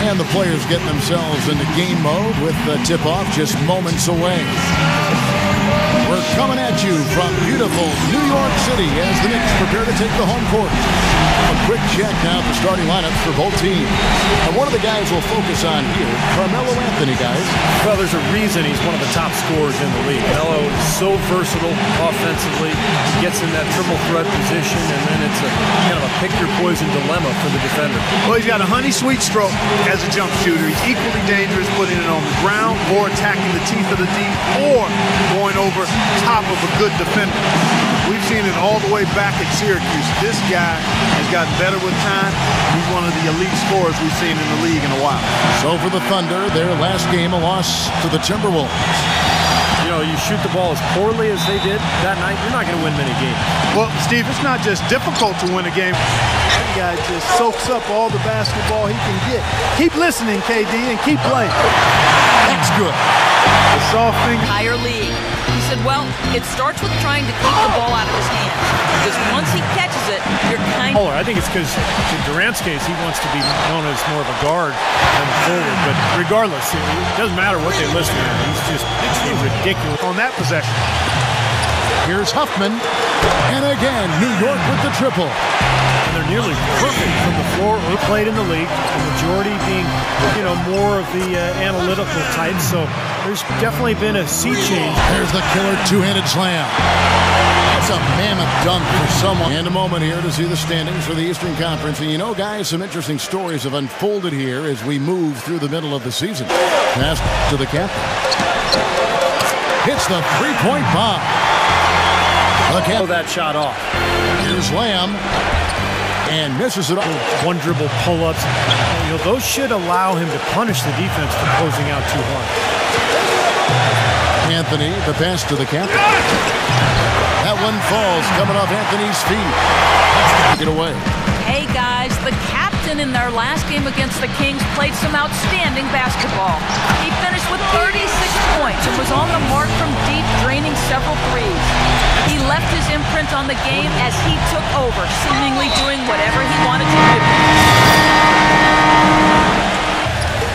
And the players getting themselves into game mode with the tip-off just moments away. We're coming at you from beautiful New York City as the Knicks prepare to take the home court. A quick check now at the starting lineups for both teams. And one of the guys we'll focus on here, Carmelo Anthony, guys. Well, there's a reason he's one of the top scorers in the league. Melo is so versatile offensively. He gets in that triple threat position, and then it's a kind of a pick-your-poison dilemma for the defender. Well, he's got a honey-sweet stroke as a jump shooter. He's equally dangerous putting it on the ground or attacking the teeth of the D or going over top of a good defender. We've seen it all the way back at Syracuse. This guy has gotten better with time. He's one of the elite scorers we've seen in the league in a while. So for the Thunder, their last game, a loss to the Timberwolves. You know, you shoot the ball as poorly as they did that night, you're not going to win many games. Well, Steve, it's not just difficult to win a game. That guy just soaks up all the basketball he can get. Keep listening, KD, and keep playing. That's good. The soft finger. Higher league. He said, well, it starts with trying to keep the ball out of his hands. Because once he catches it, you're kind of... I think it's because in Durant's case, he wants to be known as more of a guard than a forward. But regardless, it doesn't matter what they list him at. He's just ridiculous On that possession. Here's Huffman. And again, New York with the triple. And they're nearly perfect from the floor or played in the league. The majority being, more of the analytical type. So there's definitely been a sea change. There's the killer two-handed slam. That's a mammoth dunk for someone. And a moment here to see the standings for the Eastern Conference. And guys, some interesting stories have unfolded here as we move through the middle of the season. Pass to the captain. Hits the three-point bomb. Throw that shot off. Here's Lamb. And misses it. One dribble pull-ups. Those should allow him to punish the defense for closing out too hard. Anthony, the pass to the captain. That one falls, coming off Anthony's feet. Take it away. Hey, guys, the captain in their last game against the Kings played some outstanding basketball. He finished with 36 points and was on the mark from deep, draining several threes. He left his imprint on the game as he took over, seemingly doing whatever he wanted to do.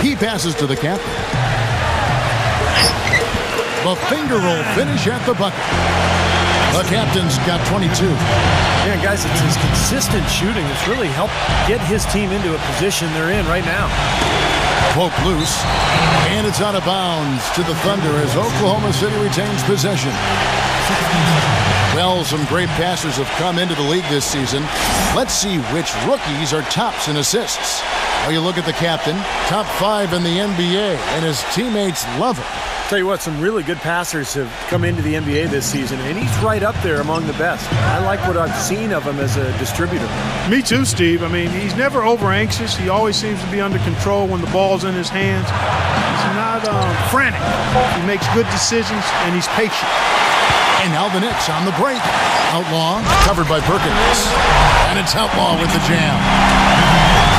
He passes to the captain. The finger roll finish at the bucket. The captain's got 22. Yeah, guys, it's his consistent shooting that's really helped get his team into a position they're in right now. Poke loose, and it's out of bounds to the Thunder as Oklahoma City retains possession. Well, some great passers have come into the league this season. Let's see which rookies are tops in assists. Well, you look at the captain, top 5 in the NBA, and his teammates love him. Tell you what, some really good passers have come into the NBA this season, and he's right up there among the best. I like what I've seen of him as a distributor. Me too, Steve. I mean, he's never over-anxious. He always seems to be under control when the ball's in his hands. He's not frantic. He makes good decisions, and he's patient. And now the Knicks on the break. Outlaw, covered by Perkins. And it's Outlaw with the jam.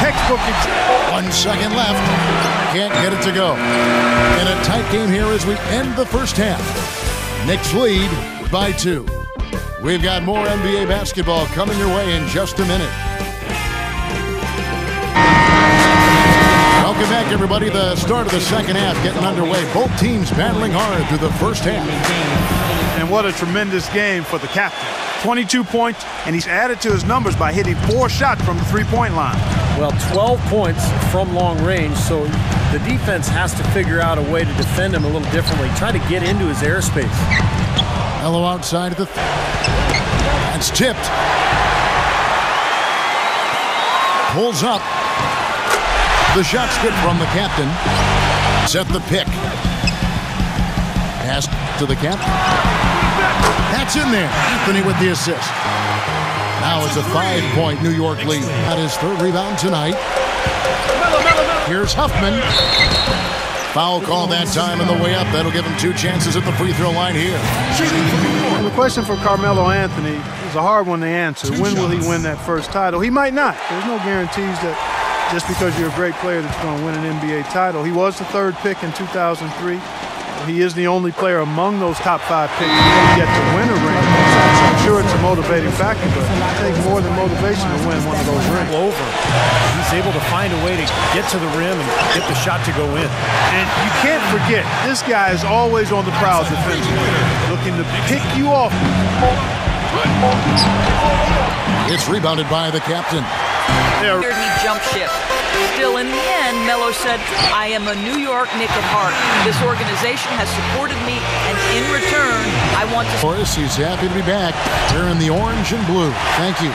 Textbook. 1 second left. Can't get it to go. In a tight game here as we end the first half. Knicks lead by 2. We've got more NBA basketball coming your way in just a minute. Welcome back, everybody. The start of the second half getting underway. Both teams battling hard through the first half. And what a tremendous game for the captain. 22 points, and he's added to his numbers by hitting 4 shots from the three-point line. Well, 12 points from long range, so the defense has to figure out a way to defend him a little differently, try to get into his airspace. Hello outside of the... That's tipped. Pulls up. The shot's good from the captain. Set the pick. Pass to the captain. That's in there. Anthony with the assist. Now it's a 5-point New York lead. Got his 3rd rebound tonight. Here's Huffman. Foul call that time on the way up. That'll give him 2 chances at the free throw line here. And the question for Carmelo Anthony is a hard one to answer. When will he win that first title? He might not. There's no guarantees that just because you're a great player that you're going to win an NBA title. He was the 3rd pick in 2003. He is the only player among those top 5 picks who didn't get to win a ring. I'm sure it's a motivating factor, but I think more than motivation to win one of those rings. Over. He's able to find a way to get to the rim and get the shot to go in. And you can't forget, this guy is always on the prowl defensively, looking to pick you off. It's rebounded by the captain. Here he jump ship. Still, in the end, Melo said, I am a New York Knick at heart. This organization has supported me, and in return, I want to... Of course, he's happy to be back. Wearing the orange and blue. Thank you.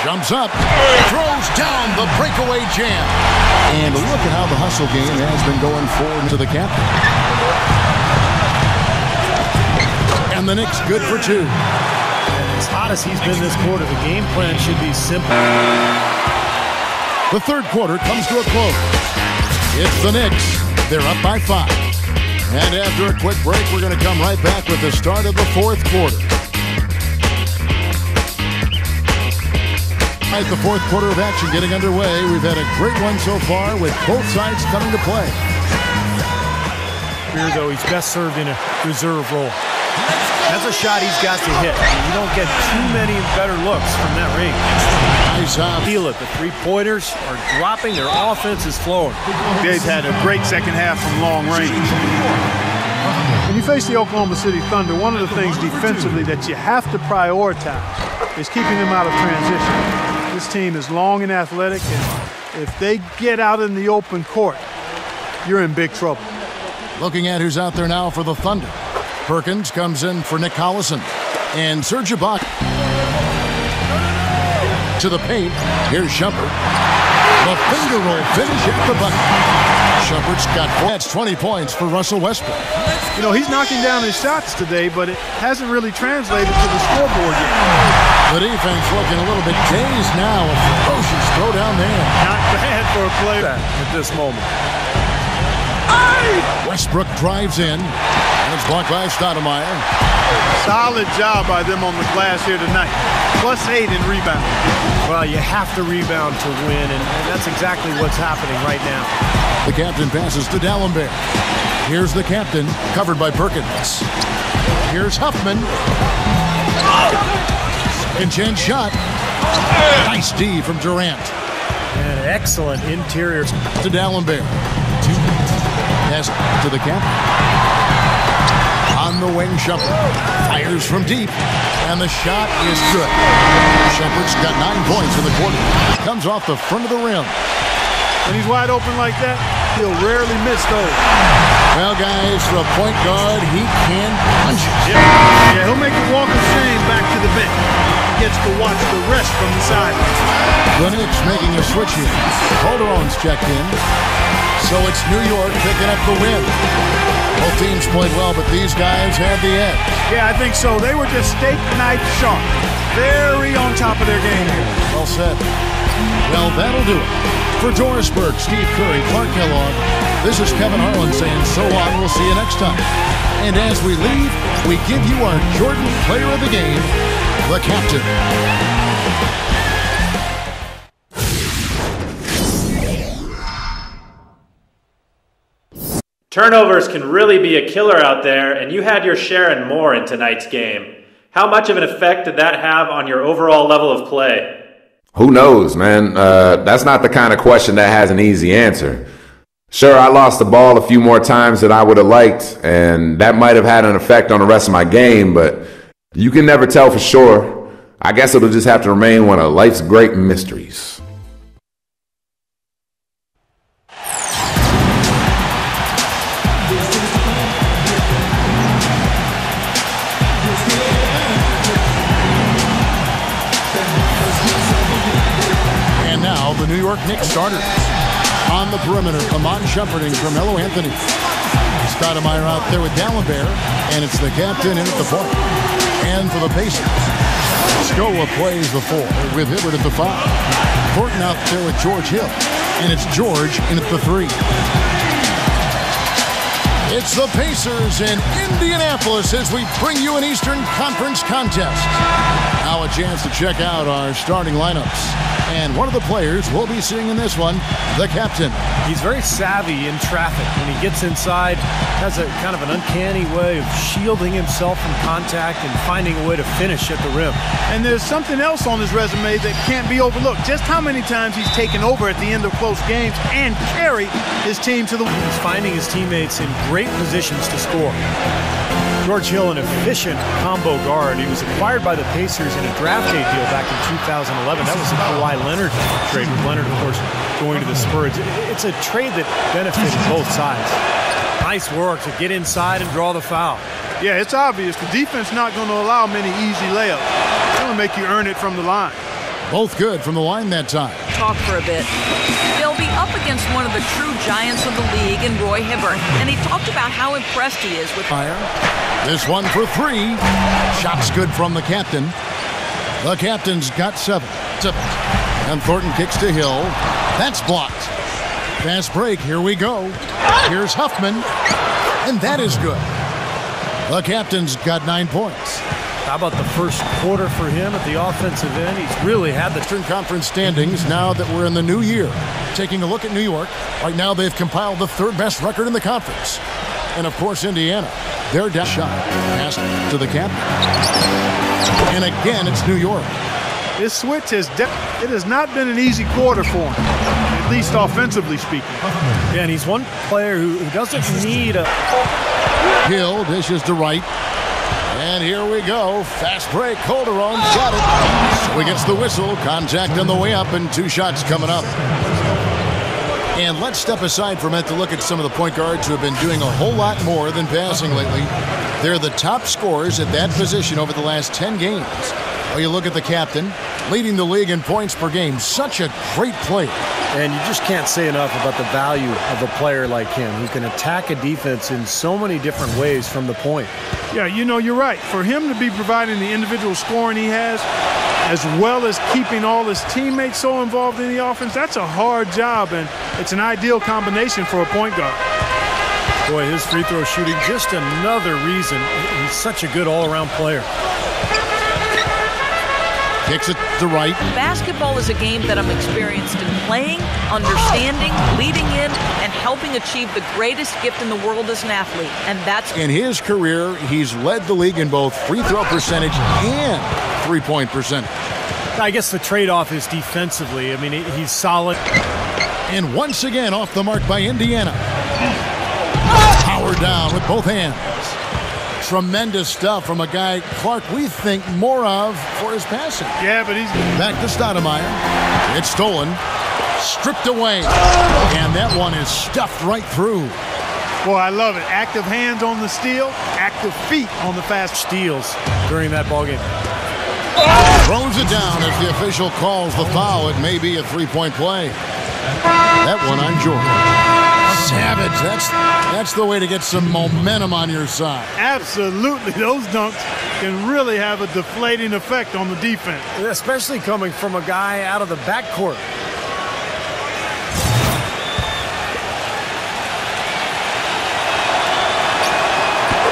Jumps up. Throws down the breakaway jam. And look at how the hustle game has been going forward to the captain. And the Knicks good for two. As hot as he's been this quarter, the game plan should be simple. The third quarter comes to a close. It's the Knicks. They're up by 5. And after a quick break, we're going to come right back with the start of the fourth quarter. Right, the fourth quarter of action getting underway. We've had a great one so far with both sides coming to play. Here, though, he's best served in a reserve role. That's a shot he's got to hit. You don't get too many better looks from that range. Nice out. Feel it. The three-pointers are dropping. Their offense is flowing. They've had a great second half from long range. When you face the Oklahoma City Thunder, one of the things defensively that you have to prioritize is keeping them out of transition. This team is long and athletic, and if they get out in the open court, you're in big trouble. Looking at who's out there now for the Thunder. Perkins comes in for Nick Collison. And Serge Ibaka to the paint. Here's Shumpert. The finger roll finish at the bucket. Shumpert's got 4. That's 20 points for Russell Westbrook. You know, he's knocking down his shots today, but it hasn't really translated to the scoreboard yet. The defense looking a little bit dazed now. A ferocious throw down there. Not bad for a play At this moment. Westbrook drives in. And it's blocked by Stoudemire. Solid job by them on the glass here tonight. +8 in rebound. Well, you have to rebound to win, and that's exactly what's happening right now. The captain passes to D'Alembert. Here's the captain, covered by Perkins. Here's Huffman. Second chance shot. Nice D from Durant. And excellent interior. To D'Alembert. Pass to the captain. On the wing, Shumpert fires from deep, and the shot is good. Shumpert's got 9 points in the quarter. Comes off the front of the rim. When he's wide open like that, he'll rarely miss those. Well, guys, for a point guard, he can punch it. Yeah, he'll make a walk of shame back to the bench. He gets to watch the rest from the sideline. The Knicks making a switch here. Calderon's checked in. So it's New York picking up the win. Both teams played well, but these guys had the edge. Yeah, I think so. They were just steak knife sharp. Very on top of their game here. Well said. Well, that'll do it. For Doris Burke, Steve Curry, Clark Kellogg, this is Kevin Harlan saying so long. We'll see you next time. And as we leave, we give you our Jordan Player of the Game, the captain. Turnovers can really be a killer out there, and you had your share and more in tonight's game. How much of an effect did that have on your overall level of play? Who knows, man? That's not the kind of question that has an easy answer. Sure, I lost the ball a few more times than I would have liked, and that might have had an effect on the rest of my game, but you can never tell for sure. I guess it'll just have to remain one of life's great mysteries. The New York Knicks starters. On the perimeter, Amon Shumpert and Carmelo Anthony. Stoudemire out there with D'Alembert, and it's the captain in at the point. And for the Pacers, Scola plays the 4 with Hibbert at the 5. Thornton out there with George Hill, and it's George in at the 3. It's the Pacers in Indianapolis as we bring you an Eastern Conference contest. Now a chance to check out our starting lineups. And one of the players we'll be seeing in this one the captain. He's very savvy in traffic. When he gets inside, has a kind of an uncanny way of shielding himself from contact and finding a way to finish at the rim. And there's something else on his resume that can't be overlooked. Just how many times he's taken over at the end of close games and carried his team to the win. He's finding his teammates in great positions to score. George Hill, an efficient combo guard. He was acquired by the Pacers in a draft day deal back in 2011. That was a Kawhi Leonard trade, with Leonard, of course, going to the Spurs. It's a trade that benefited both sides. Nice work to get inside and draw the foul. Yeah, it's obvious. The defense not going to allow many easy layups. It's going to make you earn it from the line. Both good from the line that time. Talk for a bit. They'll be up against one of the true giants of the league in Roy Hibbert, and he talked about how impressed he is with fire. This one for three. Shot's good from the captain. The captain's got 7. And Thornton kicks to Hill. That's blocked. Fast break. Here we go. Here's Huffman. And that is good. The captain's got 9 points. How about the first quarter for him at the offensive end? He's really had the Eastern Conference standings now that we're in the new year. Taking a look at New York, right now they've compiled the 3rd best record in the conference. And of course, Indiana, they're down shot. Pass to the captain. And again, it's New York. This switch it has not been an easy quarter for him, at least offensively speaking. Yeah, and he's one player who doesn't need a... Hill dishes to right. And here we go. Fast break. Calderon got it. So he gets the whistle. Contact on the way up and 2 shots coming up. And let's step aside for a minute to look at some of the point guards who have been doing a whole lot more than passing lately. They're the top scorers at that position over the last 10 games. Well, you look at the captain, leading the league in points per game. Such a great player. And you just can't say enough about the value of a player like him who can attack a defense in so many different ways from the point. Yeah, you know, you're right. For him to be providing the individual scoring he has, as well as keeping all his teammates so involved in the offense, that's a hard job, and it's an ideal combination for a point guard. Boy, his free throw shooting, just another reason he's such a good all-around player. Kicks it to right. Basketball is a game that I'm experienced in playing, understanding, leading in, and helping achieve the greatest gift in the world as an athlete, and that's... In his career, he's led the league in both free throw percentage and three-point percentage. I guess the trade-off is defensively. I mean, he's solid. And once again, off the mark by Indiana. Power down with both hands. Tremendous stuff from a guy, Clark, we think more of for his passing. Yeah, but he's... Back to Stoudemire. It's stolen. Stripped away. And that one is stuffed right through. Boy, I love it. Active hands on the steal, active feet on the fast steals during that ballgame. Throws it down as the official calls the foul. It may be a three-point play. That one on Jordan. Savage, that's the way to get some momentum on your side. Absolutely. Those dunks can really have a deflating effect on the defense. Especially coming from a guy out of the backcourt.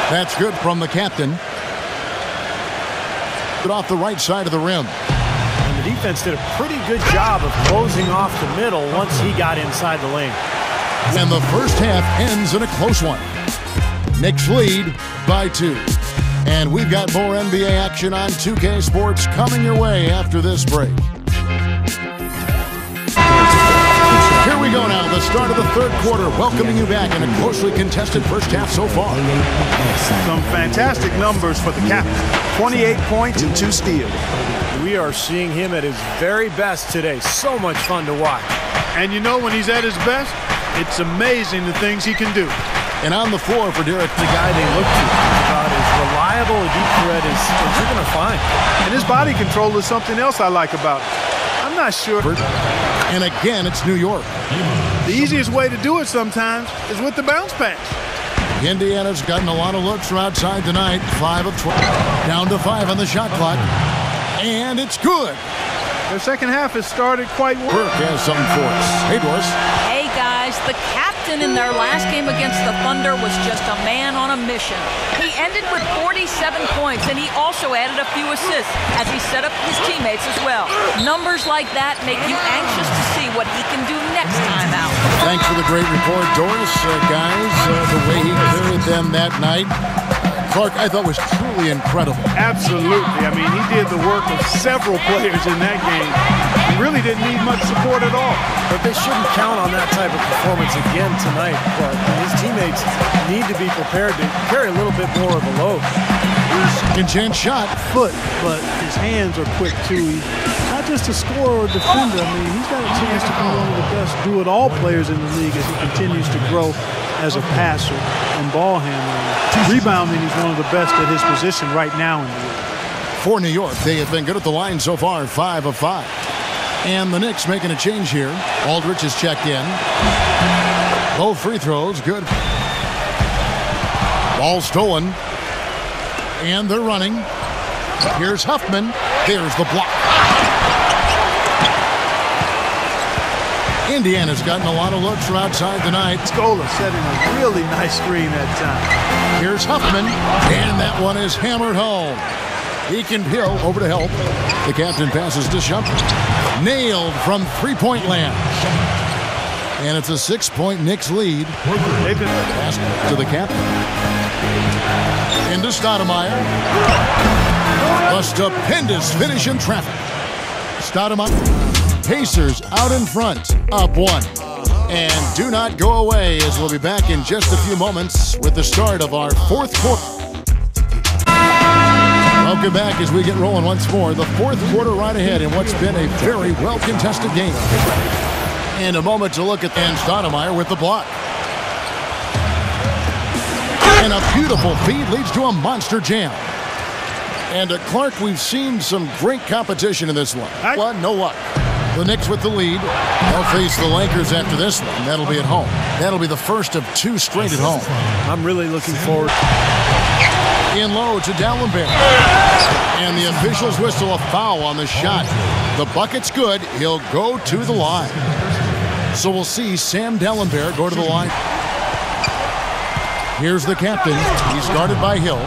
That's good from the captain. But off the right side of the rim. And the defense did a pretty good job of closing off the middle once he got inside the lane. And the first half ends in a close one. Knicks lead by 2. And we've got more NBA action on 2K Sports coming your way after this break. Here we go now, the start of the 3rd quarter, welcoming you back in a closely contested first half so far. Some fantastic numbers for the captain. 28 points and 2 steals. We are seeing him at his very best today. So much fun to watch. And you know, when he's at his best, it's amazing the things he can do. And on the floor for Derek, the guy they look to, about as reliable a deep threat as you're going to find. And his body control is something else I like about him. I'm not sure. And again, it's New York. The easiest way to do it sometimes is with the bounce pass. Indiana's gotten a lot of looks from outside tonight. 5 of 12. Down to 5 on the shot clock. And it's good. Their second half has started quite well. Burke has something for us. Hey, Doris. Hey, guys. The captain in their last game against the Thunder was just a man on a mission. He ended with 47 points, and he also added a few assists as he set up his teammates as well. Numbers like that make you anxious to see what he can do next time out. Thanks for the great report, Doris. Guys, the way he carried them that night, Clark, I thought was truly incredible. Absolutely. I mean, he did the work of several players in that game. He really didn't need much support at all. But they shouldn't count on that type of performance again tonight, Clark. His teammates need to be prepared to carry a little bit more of a load. Second chance shot. Foot, but his hands are quick too. He's not just a scorer or defender. I mean, he's got a chance to be one of the best do-it-all players in the league as he continues to grow as a passer and ball handler. Rebounding, he's one of the best at his position right now in the league. For New York, they have been good at the line so far, 5 of 5. And the Knicks making a change here. Aldridge is checked in. Both free throws, good. Ball stolen. And they're running. Here's Huffman. There's the block. Indiana's gotten a lot of looks from outside tonight. Scola setting a really nice screen that time. Here's Huffman. And that one is hammered home. He can peel over to help. The captain passes to Shumpert. Nailed from three-point land. And it's a 6-point Knicks lead. Pass to the captain. Into Stoudemire. A stupendous finish in traffic. Stoudemire. Pacers out in front, up 1. And do not go away, as we'll be back in just a few moments with the start of our fourth quarter. Welcome back as we get rolling once more. The fourth quarter right ahead in what's been a very well-contested game. And a moment to look at Stoudemire with the block. And a beautiful feed leads to a monster jam. And Clark, we've seen some great competition in this one. No luck. The Knicks with the lead. They'll face the Lakers after this one. That'll be at home. That'll be the first of 2 straight at home. I'm really looking forward. In low to Dallenberg. And the officials whistle a foul on the shot. The bucket's good. He'll go to the line. So we'll see Sam Dallenberg go to the line. Here's the captain. He's guarded by Hill.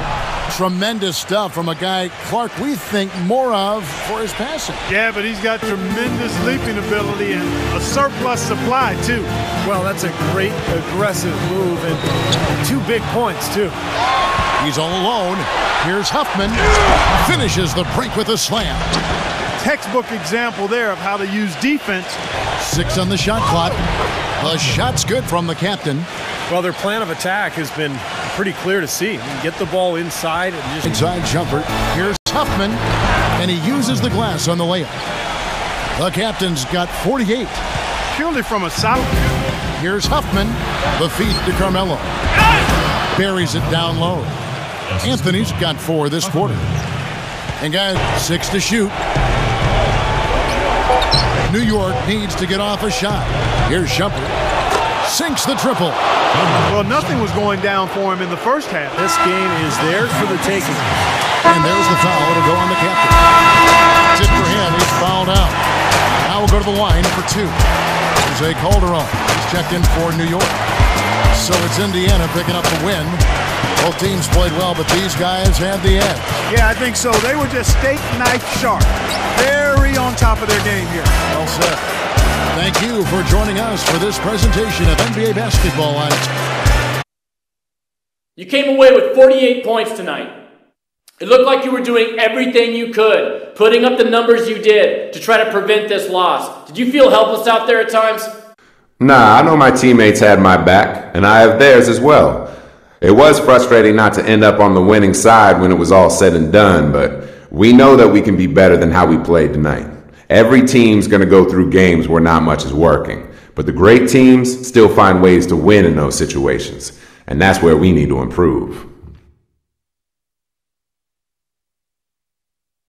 Tremendous stuff from a guy, Clark, we think more of for his passing. Yeah, but he's got tremendous leaping ability and a surplus supply, too. Well, that's a great aggressive move and 2 big points, too. He's all alone. Here's Huffman. Finishes the break with a slam. Textbook example there of how to use defense. 6 on the shot clock. The shot's good from the captain. Well, their plan of attack has been pretty clear to see. Get the ball inside and just... Inside jumper. Here's Huffman, and he uses the glass on the layup. The captain's got 48. Purely from a solid... Here's Huffman. The feed to Carmelo. Buries it down low. Anthony's got 4 this quarter. And guys, 6 to shoot. New York needs to get off a shot. Here's Shumpert. Sinks the triple. Well, nothing was going down for him in the first half. This game is theirs for the taking. And there's the foul. It'll go on the captain. It's it for him. He's fouled out. Now we'll go to the line for 2. Jose Calderon. He's checked in for New York. So it's Indiana picking up the win. Both teams played well, but these guys had the edge. Yeah, I think so. They were just steak knife sharp. Very on top of their game here. Well said. Thank you for joining us for this presentation of NBA Basketball on it. You came away with 48 points tonight. It looked like you were doing everything you could, putting up the numbers you did to try to prevent this loss. Did you feel helpless out there at times? Nah, I know my teammates had my back, and I have theirs as well. It was frustrating not to end up on the winning side when it was all said and done, but we know that we can be better than how we played tonight. Every team's going to go through games where not much is working, but the great teams still find ways to win in those situations, and that's where we need to improve.